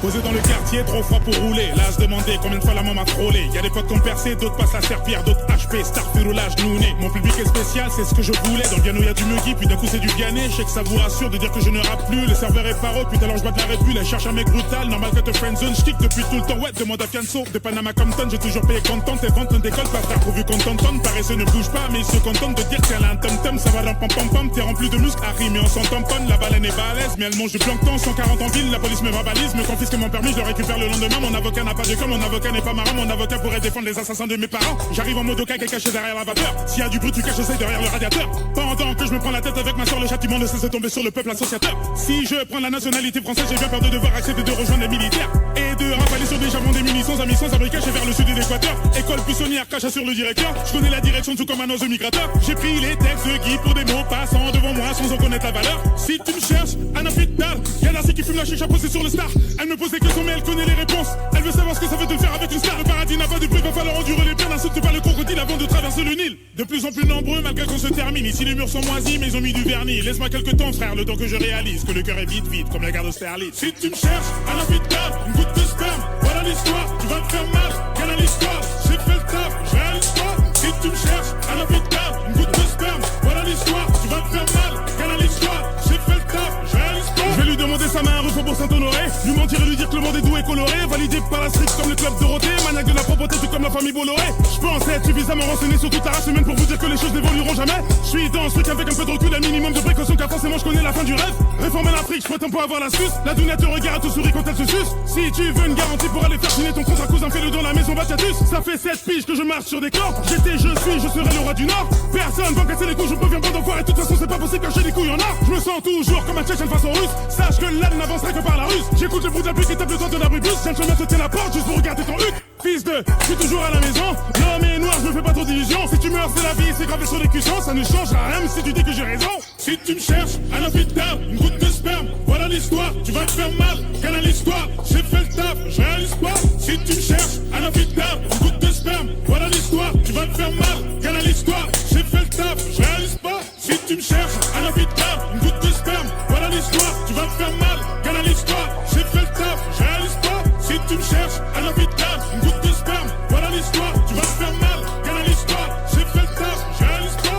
Posé dans le quartier, trop froid pour rouler. Là, je demandais combien de fois la maman m'a frôlé. Y'a des potes qui ont percé, d'autres passent la serpillère, d'autres HP, star roulage, nous né. Mon public est spécial, c'est ce que je voulais. Dans le piano, y'a du Muggy, puis d'un coup, c'est du Vianney. Je sais que ça vous rassure de dire que je ne rappe plus. Le serveur est paro, puis alors je bois de la Red Bull. Elle cherche un mec brutal, normal que te friendzone. J'kick depuis tout le temps, ouais, demande à Fianso. De Panama Compton, j'ai toujours payé content. Tes ventes ne décollent pas, frère, pourvu qu'on t'entende. Paresseux ne bouge pas, mais ils se contentent de dire qu'elle a un tom-tom. Ça va dans pam-pam-pam, t'es rempli de muscles, Harry, mais on s'en tamponne. La baleine est balèze, mais elle mange du plancton. 140 en ville, la police me verbalise, me confisque mon permis, je le récupère le lendemain. Mon avocat n'a pas de com, mon avocat n'est pas marrant. Mon avocat pourrait défendre les assassins de mes parents. J'arrive en mode Oka qui est caché derrière la vapeur. S'il y a du bruit, tu caches, j'essaye derrière le radiateur. Pendant que je me prends la tête avec ma soeur, le châtiment ne cesse de tomber sur le peuple associateur. Si je prends la nationalité française, j'ai bien peur de devoir accepter de rejoindre les militaires et de rafaler sur des javons, des munitions, amis sans abri cachés vers le sud de l'Équateur. École buissonnière, cache sur le directeur. Je connais la direction tout comme un oiseau migrateur. J'ai pris les textes de Guy pour des mots passant devant moi sans en connaître la valeur. Si tu me cherches, un hôpital, y'a Narcy qui fume la chicha posée sur le star. Elle me pose des questions mais elle connaît les réponses. Elle veut savoir ce que ça veut te faire avec une star. Le paradis n'a pas de prix, va falloir endurer les peines. N'insulte pas le crocodile avant de traverser le Nil. De plus en plus nombreux malgré qu'on se termine. Ici les murs sont moisis mais ils ont mis du vernis. Laisse-moi quelques temps frère, le temps que je réalise que le cœur est vide comme la gare d'Austerlitz. Si tu me cherches, un hôpital, une goutte de sperme, voilà l'histoire, tu vas te faire mal, quelle est l'histoire, j'ai fait le taf, je réalise pas. Si tu me cherches, un hôpital, une goutte de sperme, voilà l'histoire, tu vas te faire mal, quelle est l'histoire, j'ai fait le taf, je réalise pas. Je vais lui demander sa main à Rufo pour Saint-Honoré, lui mentir et lui dire que le monde est doux et coloré, validé par la street comme le club Dorothée, maniaque de la propreté tout comme la famille Bolloré. Je pense être suffisamment renseigné sur toute la race humaine pour vous dire que les choses n'évolueront jamais. Je suis dans ce truc avec un peu de recul, un minimum de précaution car forcément je connais la fin du rêve. Réformer l'Afrique, je prétends pas avoir la suce. La douna te regarde, te sourit quand elle se suce. Si tu veux une garantie pour aller faire signer ton contrat cousin, fais-le dans la maison Batiatus. Ça fait 7 piges que je marche sur des corps. J'étais, je suis, je serai le roi du Nord. Personne va me casser les couilles, je peux bien pas d'enfoiré. De toute façon c'est pas possible car j'ai des couilles en or. Je me sens toujours comme un Tchétchène face aux Russes. Sache que l'âme n'avancerait que par la ruse. J'écoute le bruit de la pluie qui tape le toit de l'abri bus. Tiens le chemin te tient la porte juste pour regarder ton huc. Fils de, je suis toujours à la maison. L'homme est noir, je me fais pas trop d'illusions. Si tu meurs c'est la vie, c'est gravé sur les cuissons. Ça ne changera rien même si tu dis que j'ai raison. Si tu me cherches, un hôpital, une goutte de sperme, voilà l'histoire, tu vas te faire mal, quelle est l'histoire, j'ai fait le taf, je réalise pas. Si tu me cherches, un hôpital, une goutte de sperme, voilà l'histoire, tu vas te faire mal, quelle est l'histoire, j'ai fait le taf, je réalise pas. Si tu me cherches, un hôpital, une goutte de sperme, voilà l'histoire, tu vas te faire mal, quelle est l'histoire, j'ai fait le taf, je réalise pas. Si tu me cherches, un hôpital, une goutte de sperme, voilà l'histoire, tu vas te faire mal, quelle est l'histoire, j'ai fait le taf, je réalise pas.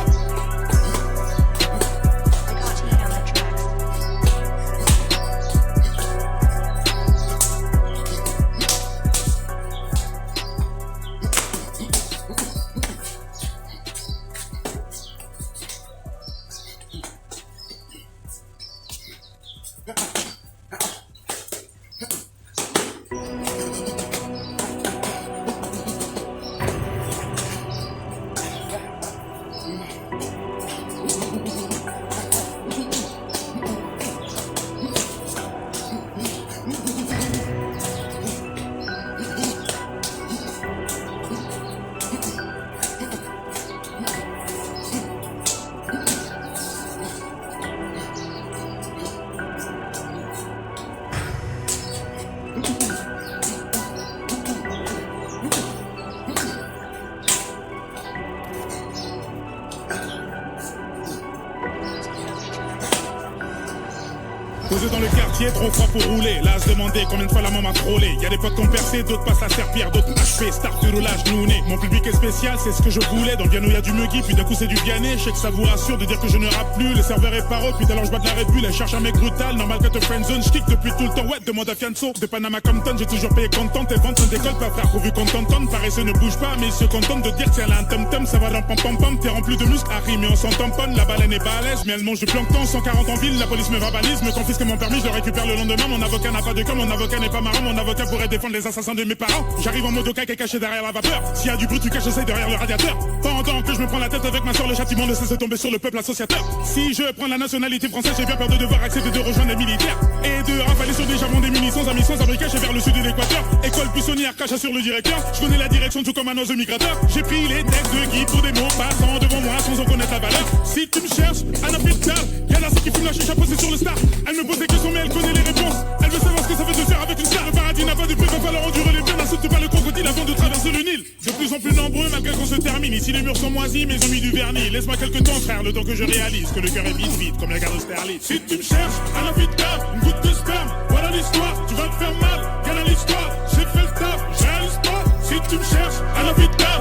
Posé dans le quartier, trop froid pour rouler. Là, je demandais combien de fois la maman m'a frôlé. Y'a des potes qui ont percé, d'autres passent la serpillère, d'autres HP, star roulage, nous né. Mon public est spécial, c'est ce que je voulais. Dans le piano, y'a du Muggy, puis d'un coup, c'est du Vianney. Je sais que ça vous rassure de dire que je ne rappe plus. Le serveur est paro, puis alors je bois de la Red Bull. Elle cherche un mec brutal, normal que te friendzone. J'kick depuis tout le temps, ouais, demande à Fianso. De Panama Compton, j'ai toujours payé content. Tes ventes ne décollent pas, frère, pourvu qu'on t'entende. Paresseux ne bouge pas, mais ils se contentent de dire qu'elle a un tom-tom. Ça va dans pam-pam-pam, t'es rempli de muscles, Harry, mais on s'en tamponne. La baleine est balèze, mais elle mange du plancton. 140 en ville, la police me verbalise, me confisque mon permis, je le récupère le lendemain. Mon avocat n'a pas de com, mon avocat n'est pas marrant. Mon avocat pourrait défendre les assassins de mes parents. J'arrive en mode Oka qui est caché derrière la vapeur. S'il y a du bruit, tu caches, j'essaye derrière le radiateur. Pendant que je me prends la tête avec ma soeur, le châtiment ne cesse de tomber sur le peuple associateur. Si je prends la nationalité française, j'ai bien peur de devoir accepter de rejoindre les militaires et de rafaler sur des javons, des munitions, amis sans abri cachés vers le sud de l'Équateur. École buissonnière, cache sur le directeur. Je connais la direction tout comme un oiseau migrateur. J'ai pris les textes de Guy pour des mots passant devant moi sans en connaître la valeur. Si tu me cherches, un hôpital, y'a Narcy qui fume la chicha posée sur le star. Elle me pose des questions mais elle connaît les réponses. Elle veut savoir ce que ça veut te faire avec une star. Le paradis n'a pas de prix, va falloir endurer les peines. N'insulte pas le crocodile avant de traverser le Nil. De plus en plus nombreux malgré qu'on se termine. Ici les murs sont moisis mais ils ont mis du vernis. Laisse-moi quelques temps frère, le temps que je réalise que le cœur est vide comme la gare d'Austerlitz. Si tu me cherches, un hôpital, une goutte de sperme, voilà l'histoire, tu vas te faire mal, quelle est l'histoire, j'ai fait le taf, je réalise pas, si tu me cherches, à la vita.